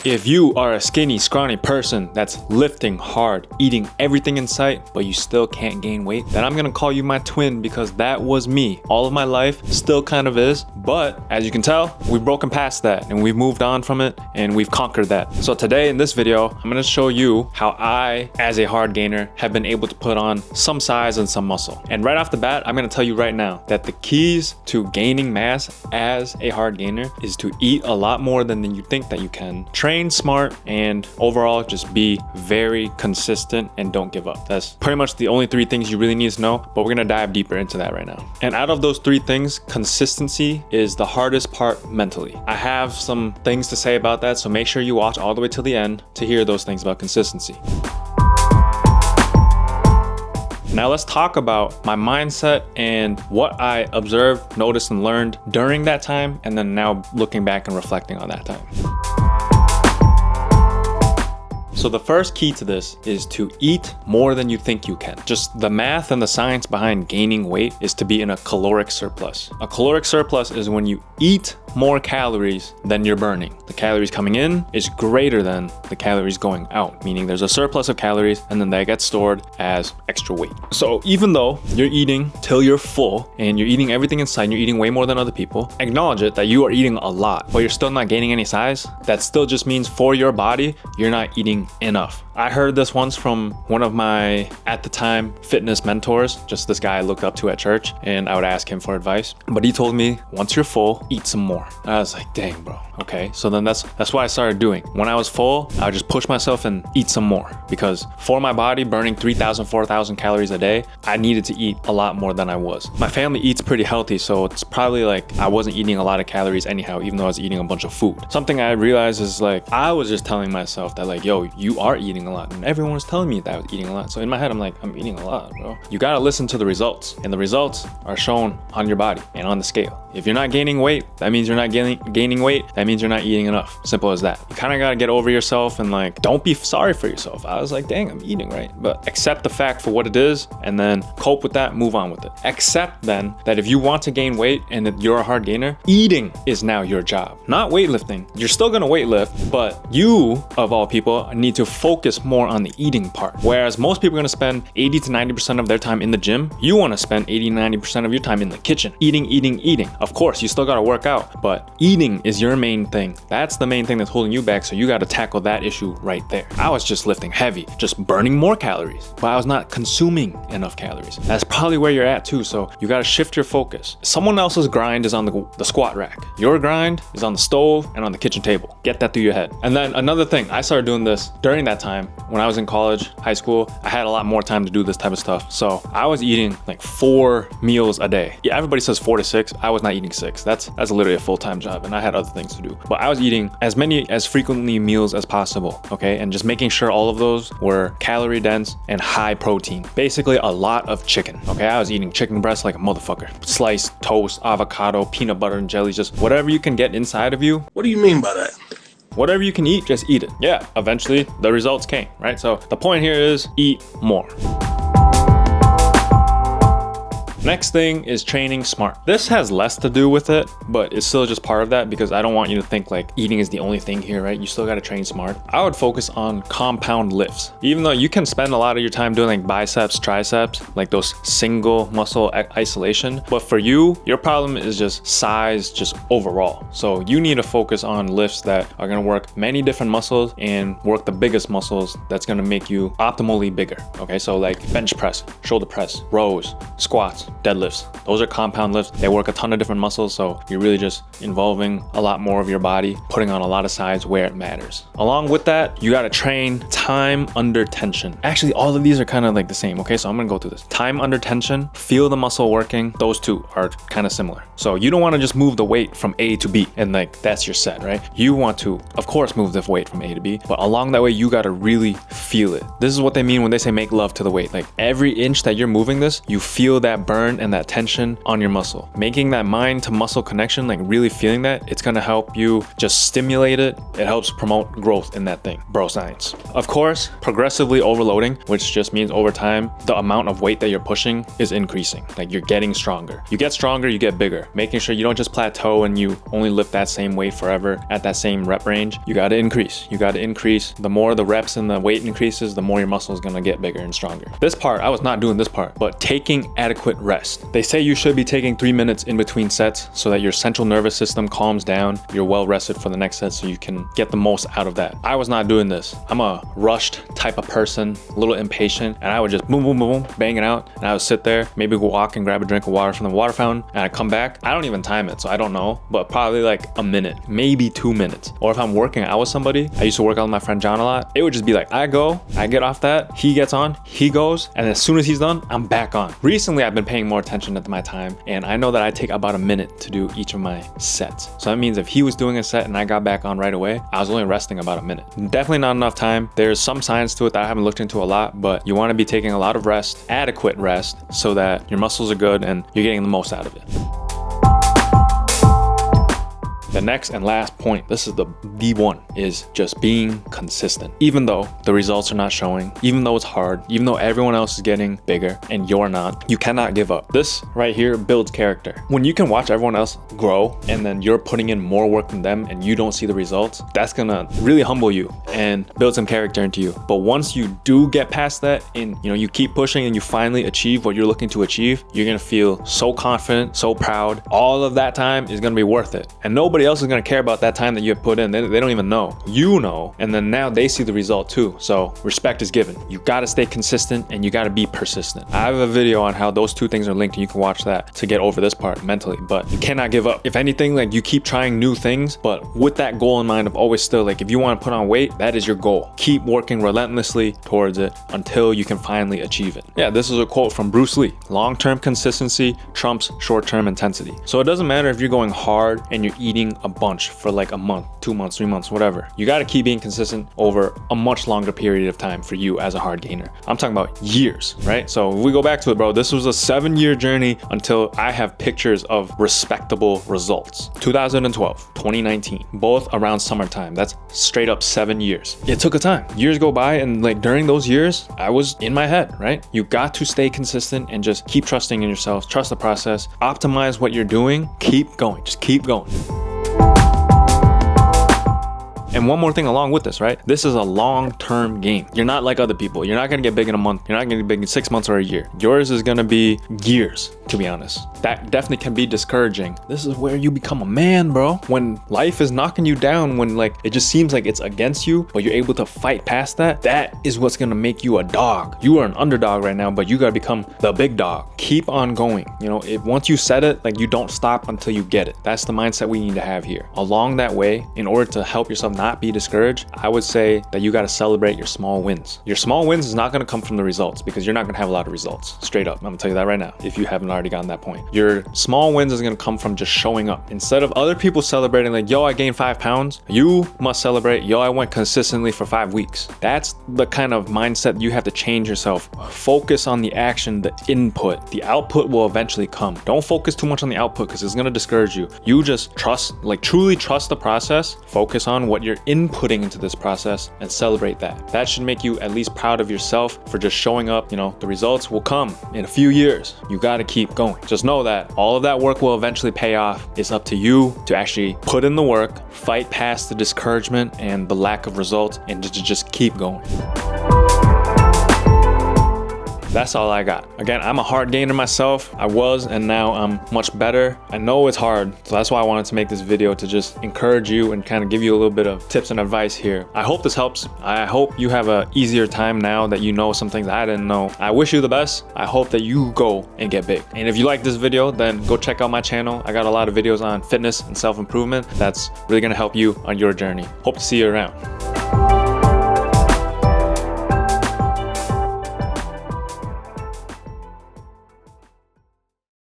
If you are a skinny, scrawny person that's lifting hard, eating everything in sight, but you still can't gain weight, then I'm gonna call you my twin because that was me all of my life, still kind of is. But as you can tell, we've broken past that and we've moved on from it and we've conquered that. So today in this video, I'm gonna show you how I, as a hard gainer, have been able to put on some size and some muscle. And right off the bat, I'm gonna tell you right now that the keys to gaining mass as a hard gainer is to eat a lot more than you think that you can, train smart, and overall just be very consistent and don't give up. That's pretty much the only three things you really need to know, but we're gonna dive deeper into that right now. And out of those three things, consistency is the hardest part mentally. I have some things to say about that, so make sure you watch all the way till the end to hear those things about consistency. Now let's talk about my mindset and what I observed, noticed, and learned during that time, and then now looking back and reflecting on that time. So the first key to this is to eat more than you think you can. Just the math and the science behind gaining weight is to be in a caloric surplus. A caloric surplus is when you eat more calories than you're burning. The calories coming in is greater than the calories going out, meaning there's a surplus of calories and then that gets stored as extra weight. So even though you're eating till you're full and you're eating everything inside, you're eating way more than other people, acknowledge it that you are eating a lot, but you're still not gaining any size. That still just means for your body, you're not eating enough. I heard this once from one of my, at the time, fitness mentors, just this guy I looked up to at church, and I would ask him for advice. But he told me, once you're full, eat some more. And I was like, dang, bro. Okay, so then that's what I started doing. When I was full, I would just push myself and eat some more, because for my body burning 3,000, 4,000 calories a day, I needed to eat a lot more than I was. My family eats pretty healthy, so it's probably like I wasn't eating a lot of calories anyhow, even though I was eating a bunch of food. Something I realized is like, I was just telling myself that like, yo, you are eating a lot, and everyone was telling me that I was eating a lot. So in my head, I'm like, I'm eating a lot, bro. You gotta listen to the results, and the results are shown on your body and on the scale. If you're not gaining weight, that means you're not gaining weight. That means you're not eating enough. Simple as that. You kind of got to get over yourself and like, don't be sorry for yourself. I was like, dang, I'm eating right. But accept the fact for what it is and then cope with that, move on with it. Accept then that if you want to gain weight and that you're a hard gainer, eating is now your job, not weightlifting. You're still going to weightlift, but you, of all people, need to focus more on the eating part. Whereas most people are going to spend 80 to 90% of their time in the gym, you want to spend 80 to 90% of your time in the kitchen. Eating. Of course, you still got to work out, but eating is your main thing. That's the main thing that's holding you back, so you got to tackle that issue right there. I was just lifting heavy, just burning more calories, but I was not consuming enough calories. That's probably where you're at too, so you got to shift your focus. Someone else's grind is on the squat rack. Your grind is on the stove and on the kitchen table. Get that through your head. And then another thing, I started doing this during that time when I was in college, high school. I had a lot more time to do this type of stuff, so I was eating like 4 meals a day. Yeah, everybody says 4 to 6. I was not eating 6. That's literally a full-time job, and I had other things to do. But I was eating as frequently meals as possible, okay? And just making sure all of those were calorie dense and high protein. Basically a lot of chicken, okay? I was eating chicken breast like a motherfucker. Sliced toast, avocado, peanut butter and jelly, just whatever you can get inside of you. What do you mean by that? Whatever you can eat, just eat it. Yeah, eventually the results came, right? So the point here is eat more. Next thing is training smart. This has less to do with it, but it's still just part of that because I don't want you to think like eating is the only thing here, right? You still got to train smart. I would focus on compound lifts. Even though you can spend a lot of your time doing like biceps, triceps, like those single muscle isolation, but for you, your problem is just size, just overall. So you need to focus on lifts that are going to work many different muscles and work the biggest muscles that's going to make you optimally bigger. Okay, so like bench press, shoulder press, rows, squats, deadlifts. Those are compound lifts. They work a ton of different muscles, so you're really just involving a lot more of your body, putting on a lot of size where it matters. Along with that, you gotta train time under tension. Actually, all of these are kind of like the same, okay? So I'm gonna go through this. Time under tension, feel the muscle working. Those two are kind of similar. So you don't wanna just move the weight from A to B and like that's your set, right? You want to, of course, move the weight from A to B, but along that way, you gotta really feel it. This is what they mean when they say make love to the weight. Like every inch that you're moving this, you feel that burn and that tension on your muscle. Making that mind to muscle connection, like really feeling that, it's gonna help you just stimulate it. It helps promote growth in that thing. Bro science. Of course, progressively overloading, which just means over time, the amount of weight that you're pushing is increasing. Like you're getting stronger. You get stronger, you get bigger. Making sure you don't just plateau and you only lift that same weight forever at that same rep range. You gotta increase. You gotta increase. The more the reps and the weight increases, the more your muscle is gonna get bigger and stronger. This part, I was not doing this part, but taking adequate rest. They say you should be taking 3 minutes in between sets so that your central nervous system calms down. You're well rested for the next set so you can get the most out of that. I was not doing this. I'm a rushed type of person, a little impatient, and I would just boom, boom, boom, boom, bang it out. And I would sit there, maybe go walk and grab a drink of water from the water fountain, and I come back. I don't even time it, so I don't know, but probably like a minute, maybe 2 minutes. Or if I'm working out with somebody, I used to work out with my friend John a lot, it would just be like, I go, I get off that, he gets on, he goes, and as soon as he's done, I'm back on. Recently, I've been paying more attention to my time, and I know that I take about a minute to do each of my sets. So that means if he was doing a set and I got back on right away, I was only resting about a minute. Definitely not enough time. There's some science to it that I haven't looked into a lot, but you want to be taking a lot of rest, adequate rest, so that your muscles are good and you're getting the most out of it. The next and last point, this is the one, is just being consistent. Even though the results are not showing, even though it's hard, even though everyone else is getting bigger and you're not, you cannot give up. This right here builds character. When you can watch everyone else grow and then you're putting in more work than them and you don't see the results, that's gonna really humble you and build some character into you. But once you do get past that and you keep pushing and you finally achieve what you're looking to achieve, you're gonna feel so confident, so proud. All of that time is gonna be worth it. And nobody else is going to care about that time that you have put in. They don't even know. You know, and then now they see the result too. So respect is given. You got to stay consistent and you got to be persistent. I have a video on how those two things are linked and you can watch that to get over this part mentally, but you cannot give up. If anything, like you keep trying new things, but with that goal in mind of always still, like if you want to put on weight, that is your goal. Keep working relentlessly towards it until you can finally achieve it. Yeah, this is a quote from Bruce Lee. Long-term consistency trumps short-term intensity. So it doesn't matter if you're going hard and you're eating a bunch for like a month, 2 months, 3 months, whatever. You got to keep being consistent over a much longer period of time for you as a hard gainer. I'm talking about years, right? So if we go back to it, bro, this was a 7-year journey until I have pictures of respectable results. 2012, 2019, both around summertime. That's straight up 7 years. It took a time. Years go by and like during those years, I was in my head, right? You got to stay consistent and just keep trusting in yourself, trust the process, optimize what you're doing, keep going, just keep going. And one more thing along with this, right? This is a long-term game. You're not like other people. You're not gonna get big in a month. You're not gonna get big in 6 months or a year. Yours is gonna be years, to be honest. That definitely can be discouraging. This is where you become a man, bro. When life is knocking you down, when like it just seems like it's against you, but you're able to fight past that, that is what's gonna make you a dog. You are an underdog right now, but you gotta become the big dog. Keep on going. Once you set it, like you don't stop until you get it. That's the mindset we need to have here. Along that way, in order to help yourself not be discouraged, I would say that you got to celebrate your small wins. Your small wins is not going to come from the results because you're not going to have a lot of results. Straight up. I'm going to tell you that right now if you haven't already gotten that point. Your small wins is going to come from just showing up. Instead of other people celebrating like, yo, I gained 5 pounds, you must celebrate, yo, I went consistently for 5 weeks. That's the kind of mindset you have to change yourself. Focus on the action, the input. The output will eventually come. Don't focus too much on the output because it's going to discourage you. You just trust, like truly trust the process. Focus on what you're inputting into this process and celebrate that. That should make you at least proud of yourself for just showing up. The results will come in a few years. You got to keep going. Just know that all of that work will eventually pay off. It's up to you to actually put in the work, fight past the discouragement and the lack of results, and to just keep going. That's all I got. Again, I'm a hard gainer myself. I was, and now I'm much better. I know it's hard, so that's why I wanted to make this video, to just encourage you and kind of give you a little bit of tips and advice here. I hope this helps. I hope you have an easier time now that you know some things I didn't know. I wish you the best. I hope that you go and get big. And if you like this video, then go check out my channel. I got a lot of videos on fitness and self-improvement that's really gonna help you on your journey. Hope to see you around.